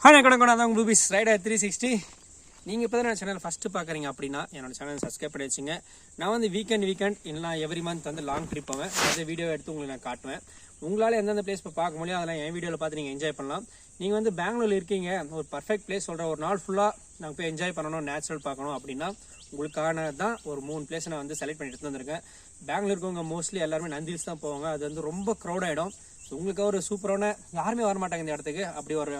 வணக்கம் தான் ப்ளூபீஸ் ரைடர் 360. நீங்கள் இப்போ தான் சேனல் ஃபஸ்ட்டு பார்க்குறீங்க அப்படின்னா என்னோட சேனல் சப்ஸ்கிரைப் பண்ணி வச்சுங்க. நான் வந்து வீக்கெண்ட் இல்லைனா எவ்ரி மந்த் வந்து லாங் ட்ரிப் போவேன். அதை வீடியோ எடுத்து உங்களுக்கு நான் காட்டுவேன். உங்களால் எந்தெந்த பிளேஸ் இப்போ பார்க்க முடியும் அதெல்லாம் என் வீடியோவில் பார்த்து நீங்கள் என்ஜாய் பண்ணலாம். நீங்கள் வந்து பெங்களூரில் இருக்கீங்க, ஒரு பர்ஃபெக்ட் பிளேஸ் சொல்கிறேன், ஒரு நாள் ஃபுல்லாக நாங்கள் போய் என்ஜாய் பண்ணணும், நேச்சுரல் பார்க்கணும் அப்படின்னா உங்களுக்கான தான் ஒரு 3 பிளேஸை நான் வந்து செலக்ட் பண்ணிட்டு வந்திருக்கேன். பெங்களூர் இருக்கவங்க மோஸ்ட்லி எல்லாருமே நந்தில்ஸ் தான் போவாங்க. அது வந்து ரொம்ப க்ரௌட் ஆகிடும். ஸோ உங்களுக்கு ஒரு சூப்பரான, யாருமே வரமாட்டாங்க இந்த இடத்துக்கு, அப்படி ஒரு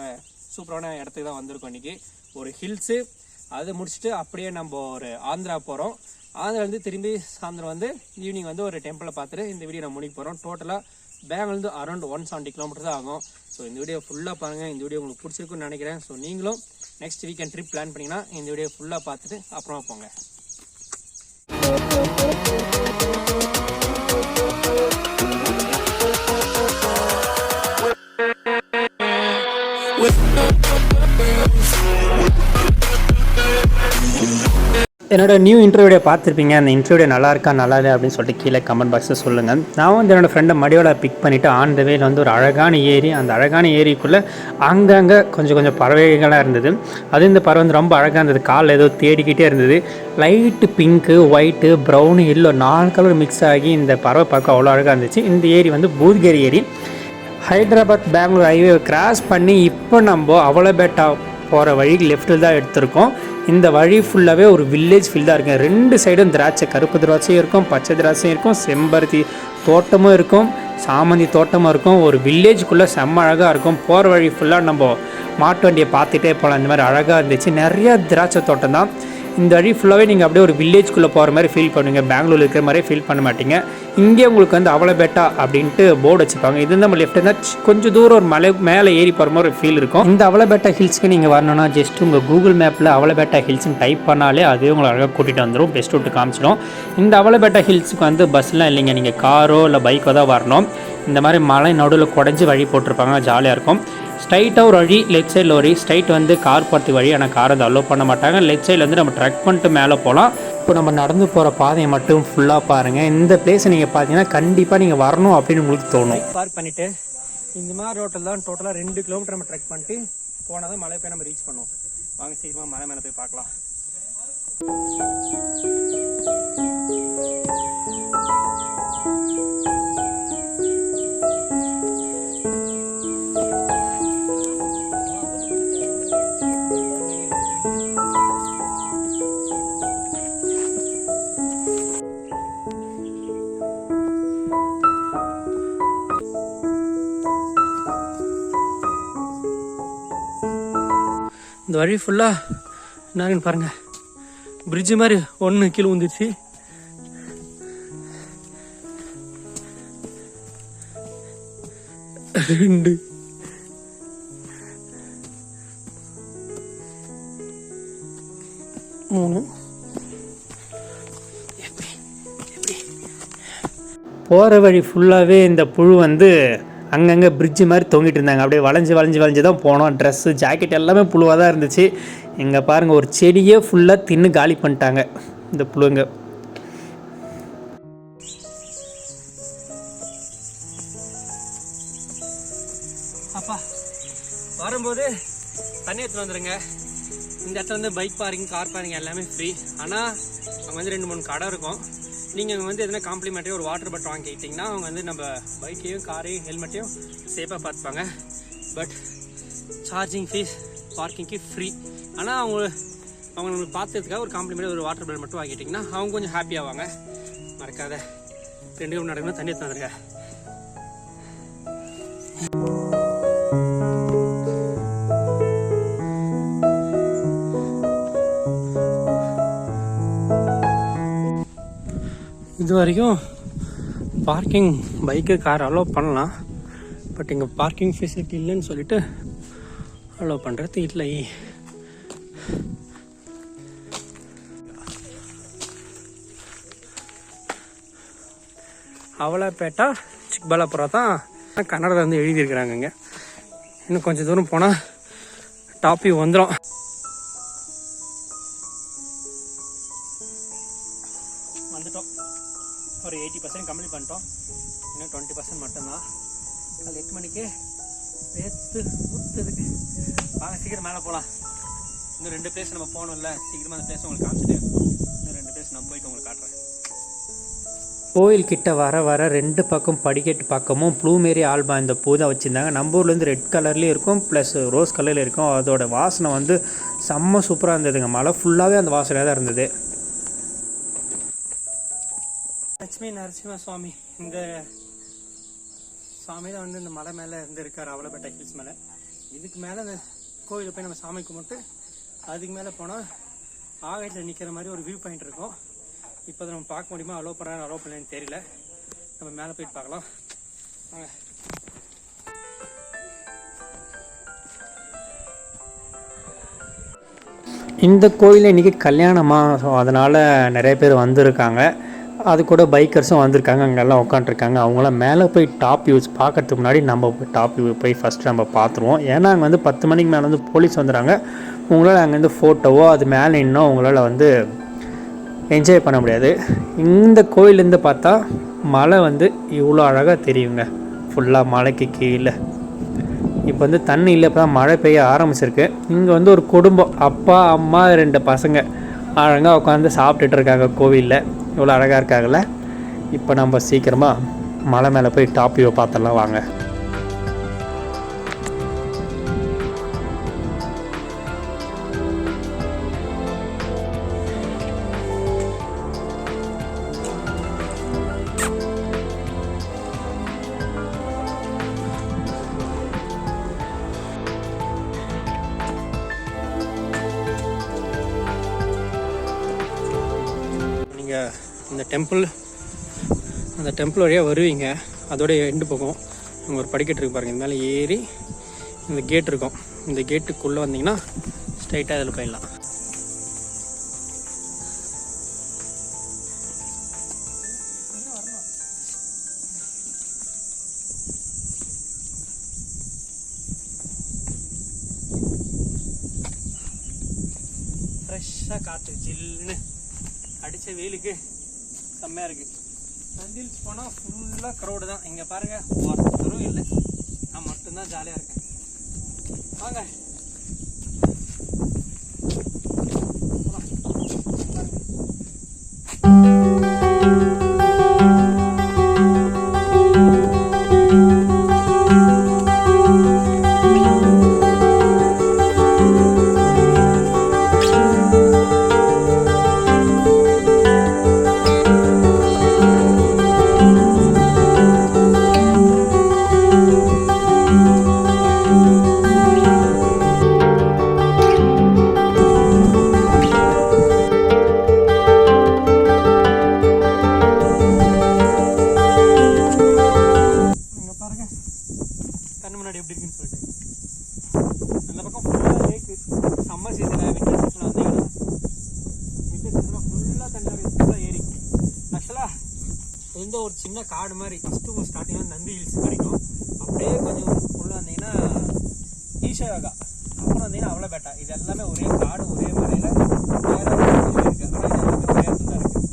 சூப்பரான இடத்துக்கு தான் வந்திருக்கோம். இன்றைக்கி ஒரு ஹில்ஸு, அதை முடிச்சுட்டு அப்படியே நம்ம ஒரு ஆந்திரா போகிறோம். ஆந்திராலேருந்து திரும்பி சாயந்தரம் வந்து ஈவினிங் வந்து ஒரு டெம்பிளை பார்த்துட்டு இந்த வீடியோ நான் முடிக்க போகிறோம். டோட்டலாக பெங்களூர்லேருந்து அரௌண்ட் 170 கிலோமீட்டர் தான் ஆகும். ஸோ இந்த வீடியோ ஃபுல்லாக பாருங்கள். இந்த வீடியோ உங்களுக்கு பிடிச்சிருக்குன்னு நினைக்கிறேன். ஸோ நீங்களும் நெக்ஸ்ட் வீக்கெண்ட் ட்ரிப் பிளான் பண்ணிங்கன்னா இந்த வீடியோ ஃபுல்லாக பார்த்துட்டு அப்புறமா போங்க. என்னோட நியூ இன்டர்வியூ பார்த்துருப்பீங்க. அந்த இன்டர்வியூ நல்லா இருக்கா நல்லா இல்லை அப்படின்னு சொல்லிட்டு கீழே கமெண்ட் பாக்ஸில் சொல்லுங்கள். நான் வந்து என்னோடய ஃப்ரெண்டை மடியோட பிக் பண்ணிவிட்டு ஆன் த வேல வந்து ஒரு அழகான ஏரி, அந்த அழகான ஏரிக்குள்ளே அங்கங்கே கொஞ்சம் பறவைகளாக இருந்தது. அது இந்த பறவை வந்து ரொம்ப அழகாக இருந்தது. காலில் ஏதோ தேடிக்கிட்டே இருந்தது. Light pink, white, brown, yellow 4 colour mix ஆகி இந்த பறவை பார்க்க அவ்வளோ அழகாக இருந்துச்சு. இந்த ஏரி வந்து பூத்கேரி ஏரி. ஹைதராபாத் பெங்களூர் ஹைவே கிராஸ் பண்ணி இப்போ நம்ம அவலபேட்டா போகிற வழிக்கு லெஃப்ட்டில் தான் எடுத்திருக்கோம். இந்த வழி ஃபுல்லாகவே ஒரு வில்லேஜ் ஃபீல் தான் இருக்கும். 2 சைடும் திராட்சை, கருப்பு திராட்சையும் இருக்கும், பச்சை திராட்சையும் இருக்கும், செம்பருத்தி தோட்டமும் இருக்கும், சாமந்தி தோட்டமும் இருக்கும். ஒரு வில்லேஜுக்குள்ளே செம்ம அழகாக இருக்கும். போகிற வழி ஃபுல்லாக நம்ம மாட்டு வண்டியை பார்த்துட்டே போகலாம். இந்த மாதிரி அழகாக இருந்துச்சு. நிறையா திராட்சை தோட்டம் தான். இந்த வழி ஃபுல்லாகவே நீங்கள் அப்படியே ஒரு வில்லேஜ்குள்ளே போகிற மாதிரி ஃபீல் பண்ணுவீங்க. பெங்களூர் இருக்கிற மாதிரியே ஃபீல் பண்ண மாட்டீங்க. இங்கே உங்களுக்கு வந்து அவலபேட்டா அப்படின்ட்டு போர்டு வச்சுப்பாங்க. இது நம்ம லெஃப்ட் இருந்தால் கொஞ்சம் தூரம் ஒரு மலை மேலே ஏறி போகிற மாதிரி ஒரு ஃபீல் இருக்கும். இந்த அவலபேட்டா ஹில்ஸ்க்கு நீங்கள் வரணும்னா ஜஸ்ட் உங்கள் கூகுள் மேப்பில் அவலபேட்டா ஹில்ஸ்ன்னு டைப் பண்ணாலே அதே உங்களை அழகாக கூட்டிகிட்டு வந்துடும், பெஸ்ட் விட்டு காமிச்சிடும். இந்த அவலபேட்டா ஹில்ஸுக்கு வந்து பஸ்லாம் இல்லைங்க, நீங்கள் காரோ இல்லை பைக்கோ தான் வரணும். இந்த மாதிரி மலை நடுவில் குடஞ்சி வழி போட்டிருப்பாங்க, ஜாலியாக இருக்கும். ஸ்ட்ரைட்டாக ஒரு வழி, லெஃப்ட் சைடில் ஒரு ஸ்ட்ரைட் வந்து கார் பார்த்து வழி, ஆனால் கார் அதை அலோவ் பண்ண மாட்டாங்க. லெஃப்ட் சைடில் வந்து நம்ம ட்ரக் பண்ணிட்டு மேலே போகலாம். இப்போ நம்ம நடந்து போகிற பாதையை மட்டும் ஃபுல்லாக பாருங்கள். இந்த பிளேஸை நீங்கள் பார்த்தீங்கன்னா கண்டிப்பாக நீங்கள் வரணும் அப்படின்னு உங்களுக்கு தோணும். பார்க் பண்ணிவிட்டு இந்த மாதிரி ரோட்டில் தான் டோட்டலாக 2 கிலோமீட்டர் நம்ம ட்ரக் பண்ணிட்டு போனால் தான் மலை போய் நம்ம ரீச் பண்ணுவோம். வாங்க சீக்கிரமாக மலை மேலே போய் பார்க்கலாம். இந்த வழி ஃபுல்லாக என்னன்னு பாருங்கள், பிரிட்ஜு மாதிரி ஒன்று கீழே வந்துடுச்சு. ரெண்டு மூணு போகிற வழி ஃபுல்லாகவே இந்த புழு வந்து அங்கங்கே பிரிட்ஜு மாதிரி தொங்கிட்டு இருந்தாங்க. அப்படியே வளைஞ்சு தான் போனோம். ட்ரெஸ்ஸு, ஜாக்கெட் எல்லாமே புழுவாக தான் இருந்துச்சு. இங்கே பாருங்கள், ஒரு செடியே ஃபுல்லாக தின்னு காலி பண்ணிட்டாங்க இந்த புழுங்க. அப்பா வரும்போது தண்ணி எடுத்துகிட்டு வந்துடுங்க. இந்த இடத்துல வந்து பைக் பார்க்கிங், கார் பார்க்கிங் எல்லாமே ஃப்ரீ. ஆனால் அங்கே வந்து 2-3 கடை இருக்கும். நீங்கள் அங்கே வந்து எதனா காம்ப்ளிமெண்ட்டாக ஒரு வாட்டர் பாட்டில் வாங்கிக்கிட்டிங்கன்னா அவங்க வந்து நம்ம பைக்கையும் காரையும் ஹெல்மெட்டையும் சேஃபாக பார்த்துப்பாங்க. பட் சார்ஜிங் ஃபீஸ் பார்க்கிங்க்கு ஃப்ரீ. ஆனால் அவங்க நம்மளுக்கு பார்த்துறதுக்காக ஒரு காம்ப்ளிமெண்ட்டாக ஒரு வாட்டர் பாட்டில் மட்டும் வாங்கிட்டிங்கன்னா அவங்க கொஞ்சம் ஹாப்பியாவாங்க. மறக்காத 2 கிலோமீட்டர் நடக்கணும், தண்ணி எடுத்து வந்துருங்க. இது வரைக்கும் பார்க்கிங் பைக்கு, கார் அலோவ் பண்ணலாம். பட் இங்கே பார்க்கிங் ஃபெசிலிட்டி இல்லைன்னு சொல்லிட்டு அலோவ் பண்ணுறது இல்லை. அவலபேட்டா சிக்பலாபுரம் தான் கன்னடத்தில் வந்து எழுதியிருக்கிறாங்க. இங்கே இன்னும் கொஞ்சம் தூரம் போனால் டாப்பி வந்துடும். வந்துட்டோம். ஒரு 80% கம்ப்ளீட் பண்ணிட்டோம். இன்னும் 20% மட்டும்தான். காலை 8 மணிக்கு வேத்து ஊற்றுது. வாங்க சீக்கிரம் மேலே போகலாம். இன்னும் 2 பிளேஸ் நம்ம போகணும்ல, சீக்கிரமாக அந்த பிளேஸ் உங்களுக்கு காமிச்சிட்டு இன்னும் 2 பிளேஸ் நான் போயிட்டு உங்களுக்கு காட்டுறேன். கோயில் கிட்ட வர வர 2 பக்கம் படிக்கட்டு பக்கமும் ப்ளூமேரி ஆல்பா இந்த பூ தான் வச்சுருந்தாங்க. நம்ம ஊர்லேருந்து ரெட் கலர்லேயும் இருக்கும், ப்ளஸ் ரோஸ் கலரில் இருக்கும். அதோட வாசனை வந்து செம்ம சூப்பராக இருந்ததுங்க. மழை ஃபுல்லாகவே அந்த வாசனையாக தான் இருந்தது. லட்சுமி நரசிம்ம சுவாமி, இந்த சுவாமி தான் வந்து இந்த மலை மேலே இருந்து இருக்கார், அவலப்பேட்டை ஹில்ஸ் மேலே. இதுக்கு மேலே அந்த கோயிலை போய் நம்ம சாமி கும்பிட்டு அதுக்கு மேலே போனால் ஆகாயத்தில் நிற்கிற மாதிரி ஒரு வியூ பாயிண்ட் இருக்கும். இப்போ அதை நம்ம பார்க்க முடியுமா, அலோவ் பண்ணுறாங்க அலோவ் பண்ணலன்னு தெரியல. நம்ம மேலே போயிட்டு பார்க்கலாம் வாங்க. இந்த கோயிலில் இன்றைக்கி கல்யாணமாக, ஸோ அதனால் நிறைய பேர் வந்திருக்காங்க. அது கூட பைக்கர்ஸும் வந்திருக்காங்க, அங்கெல்லாம் உட்காந்துருக்காங்க. அவங்களாம் மேலே போய் டாப் வியூஸ் பார்க்கறதுக்கு முன்னாடி நம்ம போய் டாப் வியூ போய் ஃபஸ்ட்டு நம்ம பார்த்துருவோம். ஏன்னா அங்கே வந்து 10 மணிக்கு மேலே வந்து போலீஸ் வந்துடுறாங்க. உங்களால் அங்கேருந்து ஃபோட்டோவோ அது மேலே இன்னும் உங்களால் வந்து என்ஜாய் பண்ண முடியாது. இந்த கோயிலேருந்து பார்த்தா மலை வந்து இவ்வளோ அழகாக தெரியுங்க, ஃபுல்லாக மலைக்கு கீழே. இப்போ வந்து தண்ணி இல்லை, இப்போ தான் மழை பெய்ய ஆரம்பிச்சிருக்கு. இங்கே வந்து ஒரு குடும்பம், அப்பா அம்மா 2 பசங்க அழகாக உட்காந்து சாப்பிட்டுட்டு இருக்காங்க கோவிலில். இவ்வளோ அழகாக இருக்காங்கல்ல. இப்போ நம்ம சீக்கிரமாக மலை மேலே போய் டாப் வியூ பார்த்துடலாம் வாங்க. நீங்கள் அந்த டெம்பிள் வழியாக வருவீங்க. அதோடைய எண்டு போகும், அங்கே ஒரு படிக்கட்டு இருக்கு பாருங்கள். இந்த மேலே ஏறி இந்த கேட் இருக்கும். இந்த கேட்டுக்குள்ளே வந்தீங்கன்னா ஸ்ட்ரைட்டாக அதில் போயிடலாம். ஃப்ரெஷ்ஷாக காற்று ஜில்லுன்னு அடித்த வெயிலுக்கு செம்மையாக இருக்குது. ஹில்ஸ் போனால் ஃபுல்லாக க்ரௌடு தான். இங்கே பாருங்கள், ஒருத்தரும் இல்லை, நான் மட்டும்தான் ஜாலியாக இருக்கேன். வாங்க முன்னாடி எப்படி இருக்குன்னு சொல்லிட்டு. அந்த பக்கம் ஃபுல்லாக லேக்கு. சம்மர் சீசனில் வின்டர் சீசனில் வந்தீங்கன்னா வின்டர் சீசனில் ஃபுல்லாக தண்ணி இருக்குது, ஃபுல்லாக ஏரி. ஆக்சுவலாக எந்த ஒரு சின்ன காடு மாதிரி ஃபஸ்ட்டு ஸ்டார்டிங்கில் நந்தி ஹில்ஸ் கிடைக்கும். அப்படியே கொஞ்சம் உள்ளே வந்தீங்கன்னா ஈஷாகா, அப்புறம் வந்தீங்கன்னா அவலப்பேட்டை. இது எல்லாமே ஒரே காடு, ஒரே மலையில் வேறு இருக்குது. ஆனால் இது எல்லாமே ஒரே இடத்துல தான் இருக்குது.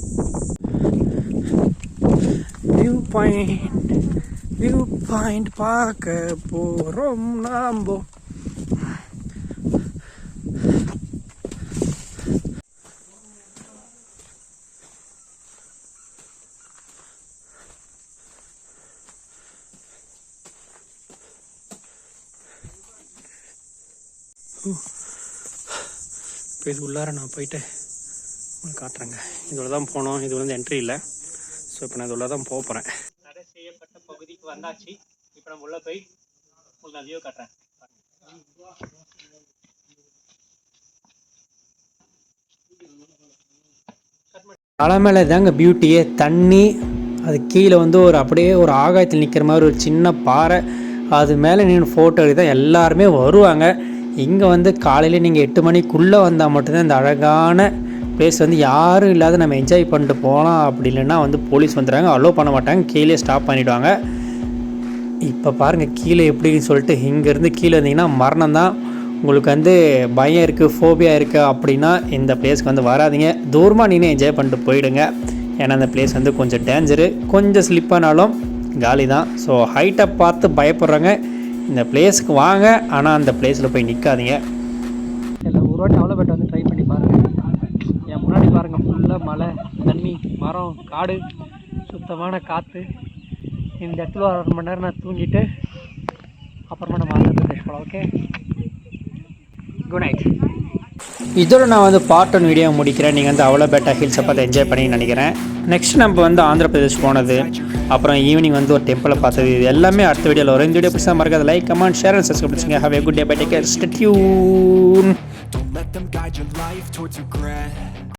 வியூ பாயிண்ட் பார்க்க போகிறோம் நாம்போ. இப்போ இது உள்ளார நான் போயிட்டு உங்களுக்கு காட்டுறேங்க. இதோட தான் போனோம், இது வந்து என்ட்ரி இல்லை. ஸோ இப்போ நான் இதோட தான் போக போகிறேன். தடை செய்யப்பட்ட பகுதிக்கு வந்தாச்சு. இப்போ நம்ம உள்ள போய் உங்களுக்கு நான் வியூ காட்டுறேன். மலை மேலே தாங்க பியூட்டியே. தண்ணி, அது கீழே வந்து ஒரு அப்படியே ஒரு ஆகாயத்தில் நிற்கிற மாதிரி ஒரு சின்ன பாறை, அது மேலே நின்று ஃபோட்டோ எடுத்து தான் எல்லாருமே வருவாங்க. இங்கே வந்து காலையில் நீங்கள் 8 மணிக்குள்ளே வந்தால் மட்டும்தான் இந்த அழகான பிளேஸ் வந்து யாரும் இல்லாத நம்ம என்ஜாய் பண்ணிட்டு போகலாம். அப்படி இல்லைன்னா வந்து போலீஸ் வந்துடுறாங்க, அலோவ் பண்ண மாட்டாங்க, கீழே ஸ்டாப் பண்ணிவிடுவாங்க. இப்போ பாருங்கள் கீழே எப்படின்னு சொல்லிட்டு. இங்கேருந்து கீழே வந்தீங்கன்னா மரணம் தான். உங்களுக்கு வந்து பயம் இருக்குது, ஃபோபியா இருக்குது அப்படின்னா இந்த பிளேஸ்க்கு வந்து வராதிங்க. தூரமாக நீனே என்ஜாய் பண்ணிட்டு போயிடுங்க. ஏன்னா அந்த பிளேஸ் வந்து கொஞ்சம் டேஞ்சரு, கொஞ்சம் ஸ்லிப்பானாலும் காலி தான். ஸோ ஹைட்டை பார்த்து பயப்படுறாங்க, இந்த பிளேஸுக்கு வாங்க, ஆனால் அந்த பிளேஸில் போய் நிற்காதீங்க. இல்லை ஒரு வாட்டி அவ்வளோபேட்டை வந்து ட்ரை பண்ணி பாருங்கள். என் முன்னாடி பாருங்கள், ஃபுல்லாக மலை, தண்ணி, மரம், காடு, சுத்தமான காற்று. இந்த இடத்துல ஒரு 1 மணி நேரம் நான் தூங்கிட்டு அப்புறமா நம்ம ஆந்திரப்பிரதேஷ் போகலாம். Okay, good night. இதோட நான் வந்து பார்ட் 1 வீடியோ முடிக்கிறேன். நீங்கள் வந்து அவ்வளோபேட்டா ஹில்ஸை பார்த்து என்ஜாய் பண்ணி நினைக்கிறேன். நெக்ஸ்ட் நம்ம வந்து ஆந்திர பிரதேஷ் போனது, அப்புறம் ஈவினிங் வந்து ஒரு டெம்பிளை பார்த்தது, இது எல்லாமே அடுத்த வீடியோவில் வரும். இந்த வீடியோ பிடிச்சா மறக்காத like, comment, share and subscribe பண்ணுங்க. Have a good day, bye, take care, stay tune. Don't let them guide your life towards regret.